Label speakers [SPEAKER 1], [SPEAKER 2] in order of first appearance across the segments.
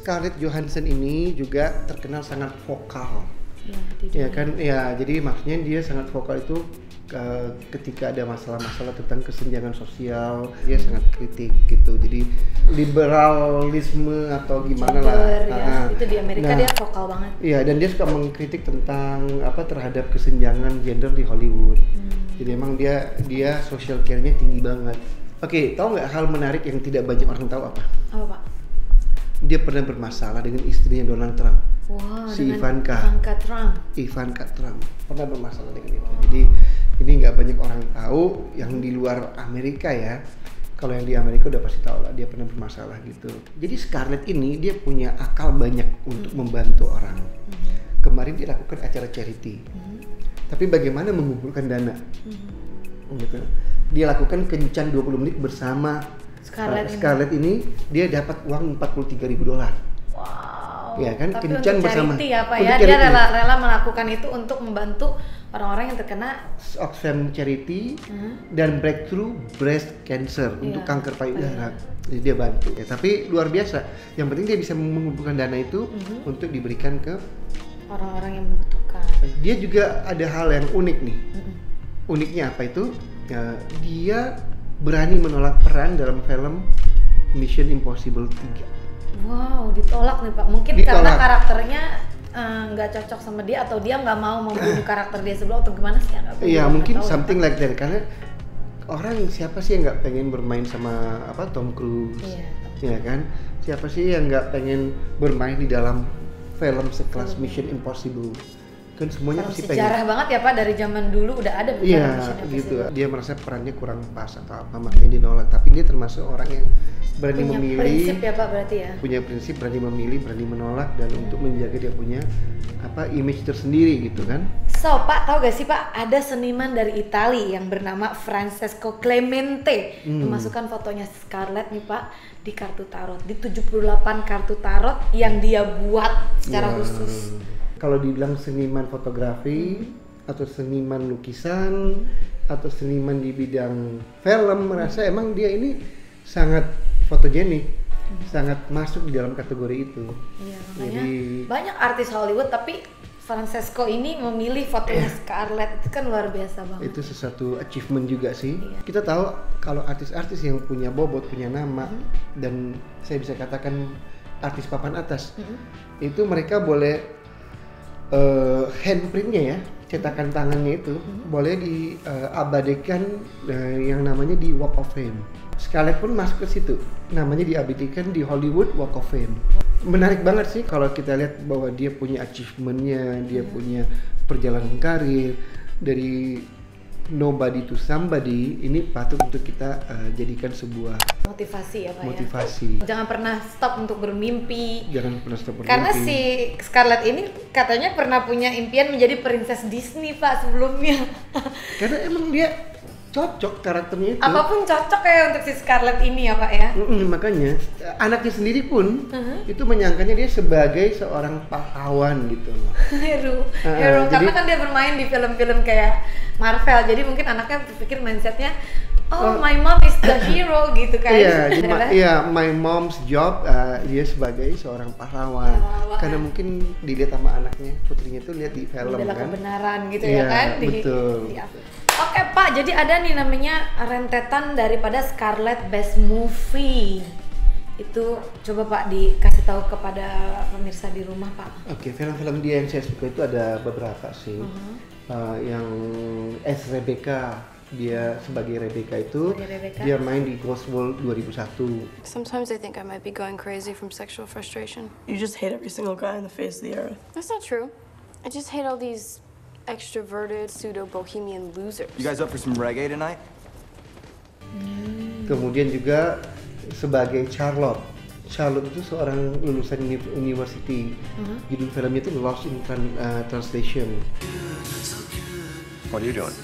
[SPEAKER 1] Scarlett Johansson ini juga terkenal sangat vokal.
[SPEAKER 2] Ya
[SPEAKER 1] kan, ya jadi maksudnya dia sangat vokal itu ketika ada masalah-masalah tentang kesenjangan sosial, dia sangat kritik gitu. Jadi liberalisme atau gimana lah.
[SPEAKER 2] Itu di Amerika dia vokal banget.
[SPEAKER 1] Iya, dan dia suka mengkritik tentang terhadap kesenjangan gender di Hollywood. Jadi emang dia social care-nya tinggi banget. Oke, tahu nggak hal menarik yang tidak banyak orang tahu apa?
[SPEAKER 2] Apa, Pak?
[SPEAKER 1] Dia pernah bermasalah dengan istrinya Donald Trump.
[SPEAKER 2] Wow,
[SPEAKER 1] si
[SPEAKER 2] Ivanka
[SPEAKER 1] Trump pernah bermasalah dengan itu. Jadi ini nggak banyak orang tahu yang di luar Amerika ya. Kalau yang di Amerika udah pasti tahu lah, dia pernah bermasalah gitu. Jadi Scarlett ini dia punya akal banyak untuk membantu orang. Kemarin dia lakukan acara charity. Tapi bagaimana mengumpulkan dana? Gitu. Dia lakukan kencan 20 menit bersama Scarlett ini, dia dapat uang $43.000.
[SPEAKER 2] Wow.
[SPEAKER 1] Ya kan,
[SPEAKER 2] tapi
[SPEAKER 1] kencan
[SPEAKER 2] untuk
[SPEAKER 1] bersama.
[SPEAKER 2] Charity ya Pak ya, dia rela melakukan itu untuk membantu orang-orang yang terkena
[SPEAKER 1] Oxfam Charity dan Breakthrough Breast Cancer untuk kanker payudara. Jadi dia bantu. Ya, tapi luar biasa. Yang penting dia bisa mengumpulkan dana itu untuk diberikan ke
[SPEAKER 2] orang-orang yang membutuhkan.
[SPEAKER 1] Dia juga ada hal yang unik nih. Uniknya apa itu? Ya, dia berani menolak peran dalam film Mission Impossible 3.
[SPEAKER 2] Wow, ditolak nih Pak. Mungkin karena karakternya nggak cocok sama dia, atau dia nggak mau membunuh karakter dia sebelum, atau gimana sih?
[SPEAKER 1] Iya, mungkin something like that. Karena orang siapa sih yang nggak pengen bermain sama Tom Cruise? Iya kan? Siapa sih yang nggak pengen bermain di dalam film sekelas Mission Impossible? Kan semuanya pasti pengen.
[SPEAKER 2] Sejarah banget ya Pak, dari zaman dulu udah ada.
[SPEAKER 1] Iya gitu. Dia merasa perannya kurang pas atau apa, makanya dia nolak. Tapi dia termasuk orang yang berani memilih.
[SPEAKER 2] Punya prinsip ya Pak berarti ya.
[SPEAKER 1] Punya prinsip, berani memilih, berani menolak, dan untuk menjaga dia punya image tersendiri gitu kan.
[SPEAKER 2] So Pak, tahu gak sih Pak, ada seniman dari Italia yang bernama Francesco Clemente memasukkan fotonya Scarlett nih Pak di kartu tarot, di 78 kartu tarot yang dia buat secara khusus.
[SPEAKER 1] Kalau dibilang seniman fotografi atau seniman lukisan atau seniman di bidang film, merasa emang dia ini sangat fotogenik, sangat masuk di dalam kategori itu.
[SPEAKER 2] Iya, makanya banyak artis Hollywood, tapi Francesco ini memilih fotonya Scarlett, itu kan luar biasa banget.
[SPEAKER 1] Itu sesuatu achievement juga sih. Kita tahu kalau artis-artis yang punya bobot, punya nama, dan saya bisa katakan artis papan atas, itu mereka boleh handprintnya ya, cetakan tangannya itu boleh diabadikan yang namanya di Walk of Fame. Scarlett pun masuk ke situ, namanya diabadikan di Hollywood Walk of Fame. Menarik banget sih kalau kita lihat bahwa dia punya achievementnya, dia punya perjalanan karir dari nobody to somebody. Ini patut untuk kita jadikan sebuah
[SPEAKER 2] motivasi ya Pak.
[SPEAKER 1] Motivasi.
[SPEAKER 2] Jangan pernah stop untuk bermimpi.
[SPEAKER 1] Jangan pernah stop bermimpi.
[SPEAKER 2] Karena si Scarlett ini katanya pernah punya impian menjadi princess Disney Pak sebelumnya.
[SPEAKER 1] Karena emang dia cocok karakternya itu.
[SPEAKER 2] Apapun cocok ya untuk si Scarlett ini ya Pak ya.
[SPEAKER 1] Makanya anaknya sendiri pun itu menyangkanya dia sebagai seorang pahlawan gitu.
[SPEAKER 2] Hero. Karena kan dia bermain di film-film kayak Marvel, jadi mungkin anaknya berpikir mindsetnya, my mom is the hero gitu kan.
[SPEAKER 1] Iya, my mom's job dia sebagai seorang pahlawan. Karena mungkin dilihat sama anaknya, putrinya itu lihat di film
[SPEAKER 2] membela
[SPEAKER 1] kan.
[SPEAKER 2] Kebenaran gitu ya kan.
[SPEAKER 1] Betul.
[SPEAKER 2] Oke Pak, jadi ada nih namanya rentetan daripada Scarlett Best Movie. Itu coba Pak dikasih tahu kepada pemirsa di rumah Pak.
[SPEAKER 1] Oke, film-film dia yang saya suka itu ada beberapa sih. Yang as Rebecca, dia sebagai Rebecca itu dia main di Ghost World 2001.
[SPEAKER 3] Sometimes I think I might be going crazy from sexual frustration.
[SPEAKER 4] You just hate every single guy on the face of the earth.
[SPEAKER 3] That's not true. I just hate all these extroverted pseudo-bohemian losers.
[SPEAKER 5] You guys up for some reggae tonight?
[SPEAKER 1] Kemudian juga sebagai Charlotte. Charlotte itu seorang lulusan university. Judul filmnya itu Lost in Translation.
[SPEAKER 5] What are you doing?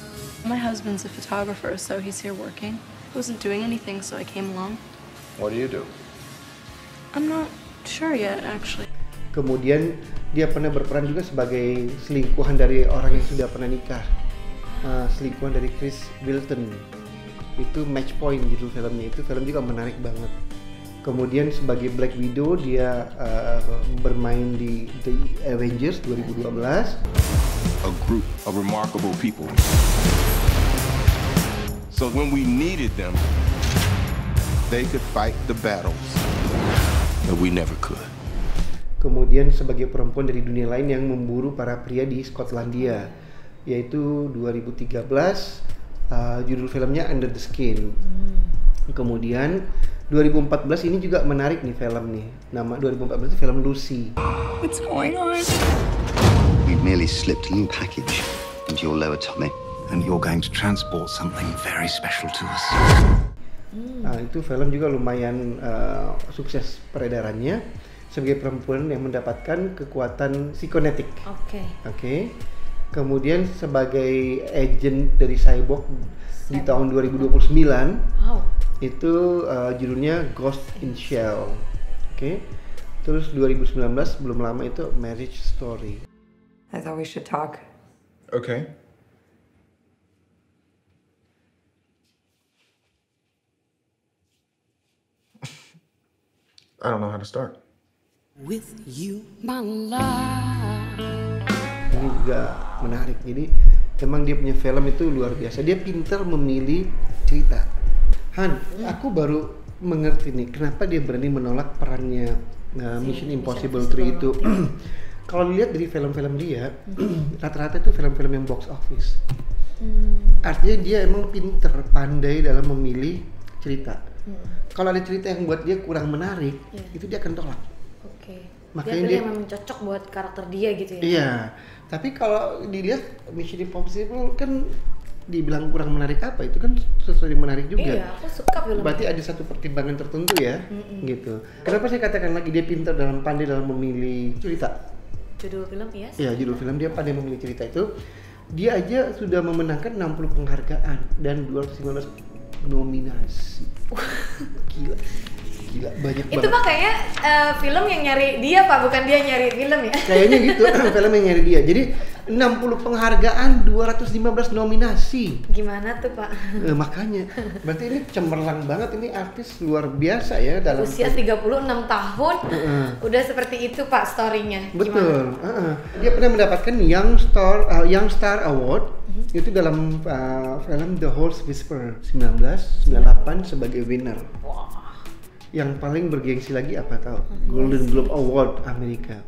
[SPEAKER 4] My husband's a photographer, so he's here working. I wasn't doing anything, so I came along.
[SPEAKER 5] What do you do?
[SPEAKER 4] I'm not sure yet, actually.
[SPEAKER 1] Kemudian dia pernah berperan juga sebagai selingkuhan dari orang yang sudah pernah nikah. Selingkuhan dari Chris Wilton. Itu Match Point judul filmnya. Itu film juga menarik banget. Kemudian sebagai Black Widow dia bermain di The Avengers 2012.
[SPEAKER 6] A group of remarkable people. So when we needed them, they could fight the battles that we never could.
[SPEAKER 1] Kemudian sebagai perempuan dari dunia lain yang memburu para pria di Skotlandia, yaitu 2013, judul filmnya Under the Skin. Kemudian 2014 ini juga menarik nih film nih. Nama 2014 itu film Lucy.
[SPEAKER 4] What's going on?
[SPEAKER 7] We've merely slipped a little package into your lower tummy.
[SPEAKER 8] And you're going to transport something very special to us.
[SPEAKER 1] Nah, itu film juga lumayan sukses peredarannya sebagai perempuan yang mendapatkan kekuatan psikonetik. Oke. Kemudian sebagai agent dari cyborg di tahun 2029. Itu judulnya Ghost in Shell. Oke. Terus 2019 belum lama itu Marriage Story.
[SPEAKER 9] I thought we should talk.
[SPEAKER 6] Okay. I don't know how to start.
[SPEAKER 10] With you, my love.
[SPEAKER 1] Ini juga menarik. Jadi emang dia punya film itu luar biasa. Dia pintar memilih cerita. Han, aku baru mengerti nih kenapa dia berani menolak perannya Mission Impossible 3 itu. Kalau dilihat dari film-film dia, rata-rata itu film-film yang box office. Artinya dia emang pinter, pandai dalam memilih cerita. Kalau ada cerita yang buat dia kurang menarik, itu dia akan tolak. Makanya
[SPEAKER 2] dia memang cocok buat karakter dia gitu ya.
[SPEAKER 1] Iya, tapi kalau dilihat Mission Impossible kan dibilang kurang menarik apa, itu kan sesuatu yang menarik juga.
[SPEAKER 2] Iya, aku suka film.
[SPEAKER 1] Berarti ada satu pertimbangan tertentu ya, gitu. Kenapa saya katakan lagi dia pintar dalam pandai dalam memilih cerita?
[SPEAKER 2] Judul film ya?
[SPEAKER 1] Iya, judul film dia pandai memilih cerita itu. Dia aja sudah memenangkan 60 penghargaan dan 215 nominasi. Gila banyak
[SPEAKER 2] itu
[SPEAKER 1] banget.
[SPEAKER 2] Pak kayaknya film yang nyari dia Pak, bukan dia nyari film ya?
[SPEAKER 1] Kayaknya gitu, film yang nyari dia. Jadi 60 penghargaan, 215 nominasi.
[SPEAKER 2] Gimana tuh Pak?
[SPEAKER 1] Makanya, berarti ini cemerlang banget, ini artis luar biasa ya dalam
[SPEAKER 2] usia 36 tahun, udah seperti itu Pak story-nya.
[SPEAKER 1] Betul. Dia pernah mendapatkan Young Star Award itu dalam film The Horse Whisperer 1998 sebagai winner. Yang paling bergengsi lagi apa tahu? Golden Globe Award Amerika.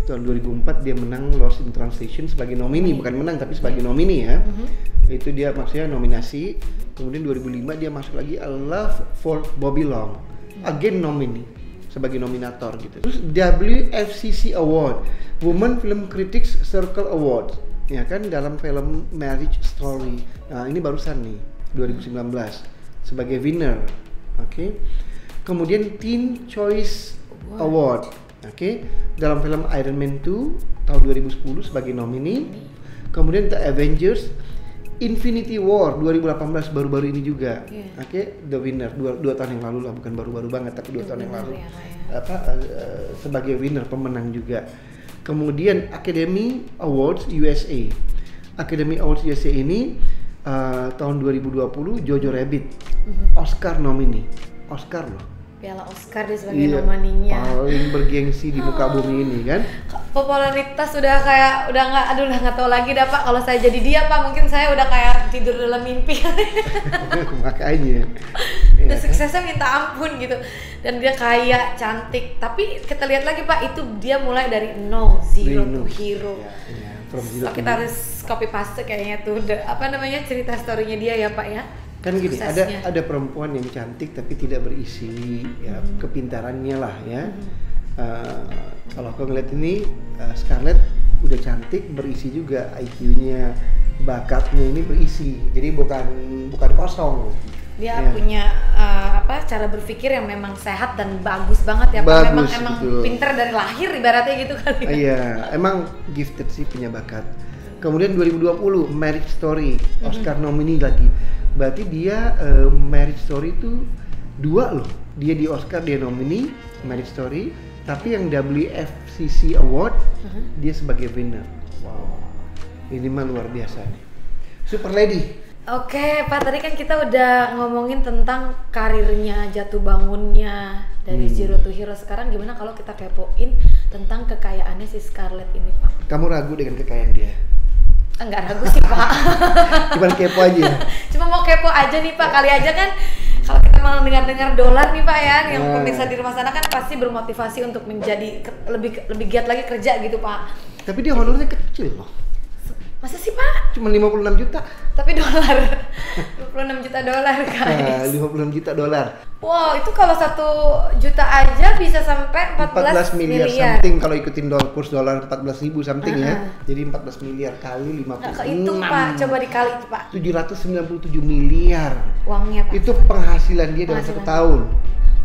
[SPEAKER 1] Tahun 2004 dia menang Lost in Translation sebagai nomini, bukan menang tapi sebagai nomini ya. Itu dia maksudnya nominasi. Kemudian 2005 dia masuk lagi A Love for Bobby Long, again nomini sebagai nominator gitu. Terus WFCC Award, Women Film Critics Circle Award, ya kan, dalam film Marriage Story. Nah ini barusan nih 2019 sebagai winner. Oke. Kemudian Teen Choice Award, dalam film Iron Man 2 tahun 2010 sebagai nomini. Kemudian The Avengers Infinity War 2018 baru-baru ini juga, the winner 2 tahun yang lalu lah, bukan baru-baru banget tapi 2 tahun yang lalu, sebagai winner, pemenang juga. Kemudian Academy Awards USA, ini tahun 2020 Jojo Rabbit, Oscar nomini. Oscar loh.
[SPEAKER 2] Piala Oscar dia sebagai nomininya.
[SPEAKER 1] Paling bergengsi di muka bumi ini kan.
[SPEAKER 2] Popularitas udah nggak tahu lagi dah Pak. Kalau saya jadi dia Pak, mungkin saya udah kayak tidur dalam mimpi.
[SPEAKER 1] Makanya.
[SPEAKER 2] Udah suksesnya minta ampun gitu. Dan dia kaya, cantik. Tapi kita lihat lagi Pak, itu dia mulai dari zero to hero. Kita harus copy paste kayaknya tuh cerita story-nya dia ya Pak ya.
[SPEAKER 1] Kan gini, ada perempuan yang cantik tapi tidak berisi, ya kepintarannya lah ya. Kalau aku ngeliat ini Scarlett udah cantik, berisi juga IQ-nya, bakatnya ini berisi, jadi bukan kosong.
[SPEAKER 2] Dia punya cara berpikir yang memang sehat dan bagus banget ya Pak. Memang pinter dari lahir ibaratnya gitu kali.
[SPEAKER 1] Iya, emang gifted sih, punya bakat. Kemudian 2020 Marriage Story, Oscar nomini lagi. Berarti dia Marriage Story itu 2 loh. Dia di Oscar dia nomini Marriage Story, tapi yang WFCC Award dia sebagai winner. Wow. Ini mah luar biasa nih. Super Lady
[SPEAKER 2] Oke, Pak, tadi kan kita udah ngomongin tentang karirnya, jatuh bangunnya dari Zero to Hero. Sekarang gimana kalau kita kepoin tentang kekayaannya si Scarlett ini, Pak?
[SPEAKER 1] Kamu ragu dengan kekayaan dia?
[SPEAKER 2] Enggak ragu sih, Pak.
[SPEAKER 1] Cuman kepo aja.
[SPEAKER 2] Cuma mau kepo aja nih, Pak. Kali aja kan kalau kita malah dengar dolar nih, Pak ya, yang pemirsa di rumah sana kan pasti bermotivasi untuk menjadi lebih giat lagi kerja gitu, Pak.
[SPEAKER 1] Tapi dia honornya kecil loh.
[SPEAKER 2] Masa sih, Pak?
[SPEAKER 1] Cuma 56 juta.
[SPEAKER 2] Tapi dolar. 26 juta dolar, guys.
[SPEAKER 1] 56 juta dolar.
[SPEAKER 2] Wow, itu kalau 1 juta aja bisa sampai 14
[SPEAKER 1] miliar something kalau ikutin kurs dolar 14.000 something ya. Jadi 14 miliar kali 56.
[SPEAKER 2] Nah, itu Pak, coba dikali itu Pak.
[SPEAKER 1] 797 miliar.
[SPEAKER 2] Uangnya Pak.
[SPEAKER 1] Itu penghasilan dia dalam 1 tahun.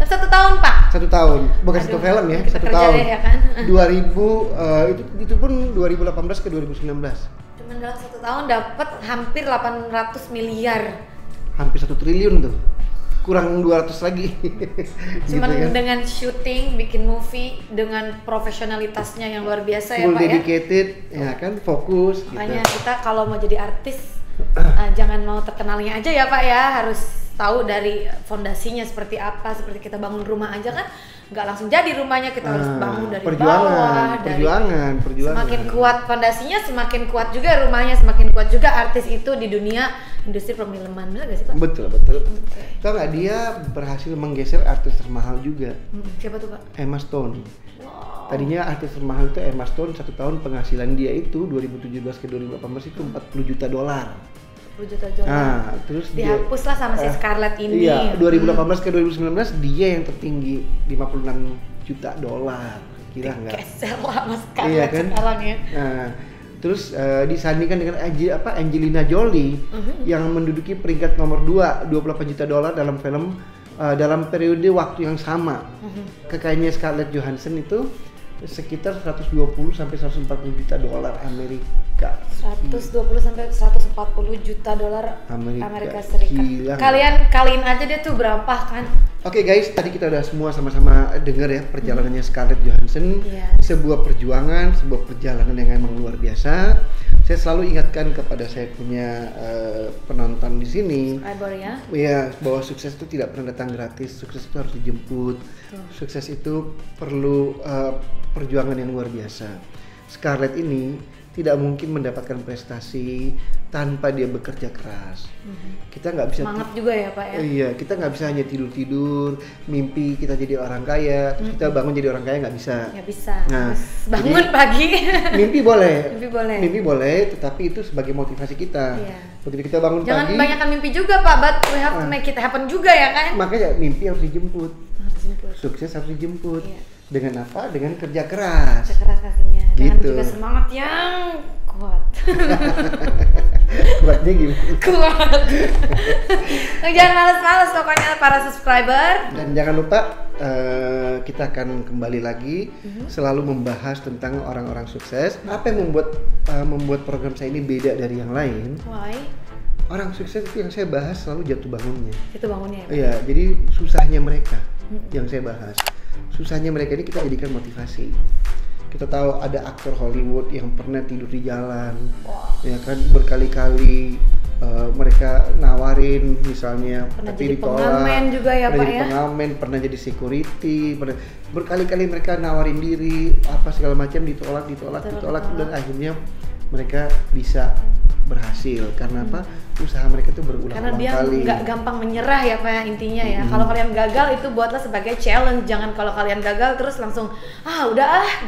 [SPEAKER 2] Dalam 1 tahun Pak?
[SPEAKER 1] 1 tahun, bukan satu film ya, 1 tahun.
[SPEAKER 2] Ya kan?
[SPEAKER 1] 2000, itu pun 2018 ke 2019.
[SPEAKER 2] Cuman dalam 1 tahun dapat hampir 800 miliar.
[SPEAKER 1] Hampir 1 triliun tuh. Kurang 200 lagi.
[SPEAKER 2] Cuman
[SPEAKER 1] gitu kan?
[SPEAKER 2] Dengan syuting, bikin movie dengan profesionalitasnya yang luar biasa ya Pak ya.
[SPEAKER 1] Full dedicated, ya kan, fokus.
[SPEAKER 2] Makanya
[SPEAKER 1] gitu.
[SPEAKER 2] kita kalau mau jadi artis jangan mau terkenalnya aja ya Pak ya, harus tahu dari fondasinya seperti apa. Seperti kita bangun rumah aja kan nggak langsung jadi rumahnya, kita harus bangun dari bawah. Perjuangan. Semakin kuat fondasinya, semakin kuat juga rumahnya, semakin kuat juga artis itu di dunia industri perfilman. Benar gak sih Pak?
[SPEAKER 1] Betul. Tahu nggak, dia berhasil menggeser artis termahal juga.
[SPEAKER 2] Siapa tuh Pak?
[SPEAKER 1] Emma Stone. Wow. Tadinya artis termahal itu Emma Stone, 1 tahun penghasilan dia itu 2017 ke 2018 itu 40 juta dolar.
[SPEAKER 2] 10 juta dolar.
[SPEAKER 1] Nah, terus
[SPEAKER 2] dihapuslah sama si Scarlett ini.
[SPEAKER 1] Iya, 2018 ke 2019 dia yang tertinggi 56 juta dolar. Kira nggak?
[SPEAKER 2] Geser lah Mas Scarlett
[SPEAKER 1] iya, kan?
[SPEAKER 2] Sekarang ya.
[SPEAKER 1] Nah, terus disandingkan dengan Angelina Jolie yang menduduki peringkat nomor 2, 28 juta dolar dalam film dalam periode waktu yang sama. Kekayaannya Scarlett Johansson itu sekitar 120 sampai 140 juta dolar Amerika.
[SPEAKER 2] 120 sampai 140 juta dolar Amerika Serikat.
[SPEAKER 1] Gila.
[SPEAKER 2] Kalian kaliin aja dia tuh berapa kan?
[SPEAKER 1] Oke guys, tadi kita udah semua sama-sama dengar ya perjalanannya Scarlett Johansson. Sebuah perjuangan, sebuah perjalanan yang emang luar biasa. Saya selalu ingatkan kepada saya punya penonton di sini, ya, bahwa sukses itu tidak pernah datang gratis. Sukses itu harus dijemput. Sukses itu perlu perjuangan yang luar biasa. Scarlett ini tidak mungkin mendapatkan prestasi tanpa dia bekerja keras. Kita nggak bisa
[SPEAKER 2] semangat juga ya Pak ya.
[SPEAKER 1] Iya, kita nggak bisa hanya tidur mimpi kita jadi orang kaya, terus kita bangun jadi orang kaya, nggak bisa.
[SPEAKER 2] Nggak bisa.
[SPEAKER 1] Nah,
[SPEAKER 2] bangun pagi.
[SPEAKER 1] Mimpi boleh.
[SPEAKER 2] Mimpi boleh,
[SPEAKER 1] tetapi itu sebagai motivasi kita.
[SPEAKER 2] Iya.
[SPEAKER 1] Begitu kita bangun
[SPEAKER 2] jangan
[SPEAKER 1] pagi.
[SPEAKER 2] Jangan banyakkan mimpi juga Pak, but we have to make it happen juga ya kan.
[SPEAKER 1] Makanya mimpi harus dijemput. Sukses harus dijemput. Iya. Dengan apa? Dengan kerja keras.
[SPEAKER 2] Kerja keras pastinya. Dengan
[SPEAKER 1] gitu.
[SPEAKER 2] juga semangat yang kuat.
[SPEAKER 1] Kuatnya gimana?
[SPEAKER 2] Kuat. Jangan malas-malas pokoknya para subscriber.
[SPEAKER 1] Dan jangan lupa kita akan kembali lagi selalu membahas tentang orang-orang sukses. Apa yang membuat program saya ini beda dari yang lain?
[SPEAKER 2] Why?
[SPEAKER 1] Orang sukses itu yang saya bahas selalu jatuh bangunnya.
[SPEAKER 2] Jatuh bangunnya ya?
[SPEAKER 1] Iya, jadi susahnya mereka yang saya bahas. Susahnya mereka ini kita jadikan motivasi. Kita tahu ada aktor Hollywood yang pernah tidur di jalan, ya kan, berkali-kali mereka nawarin misalnya,
[SPEAKER 2] pernah
[SPEAKER 1] tapi
[SPEAKER 2] jadi
[SPEAKER 1] ditolak.
[SPEAKER 2] Pengamen juga ya
[SPEAKER 1] pernah
[SPEAKER 2] Pak
[SPEAKER 1] jadi
[SPEAKER 2] ya?
[SPEAKER 1] pengamen, pernah jadi security, berkali-kali mereka nawarin diri apa segala macam, ditolak, dan akhirnya mereka bisa berhasil karena apa? Usaha mereka tuh berulang-ulang kali.
[SPEAKER 2] Karena dia nggak gampang menyerah ya Pak, intinya ya. Kalau kalian gagal itu buatlah sebagai challenge. Jangan kalau kalian gagal terus langsung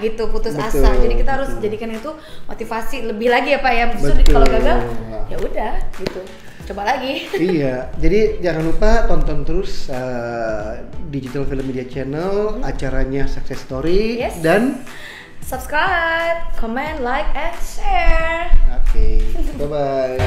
[SPEAKER 2] gitu putus asa. Jadi kita harus jadikan itu motivasi lebih lagi ya Pak ya. Justru kalau gagal ya udah gitu. Coba lagi. Iya.
[SPEAKER 1] Jadi jangan lupa tonton terus Digital Film Media Channel, acaranya Success Story, dan
[SPEAKER 2] subscribe, comment, like, and share.
[SPEAKER 1] Oke, bye-bye.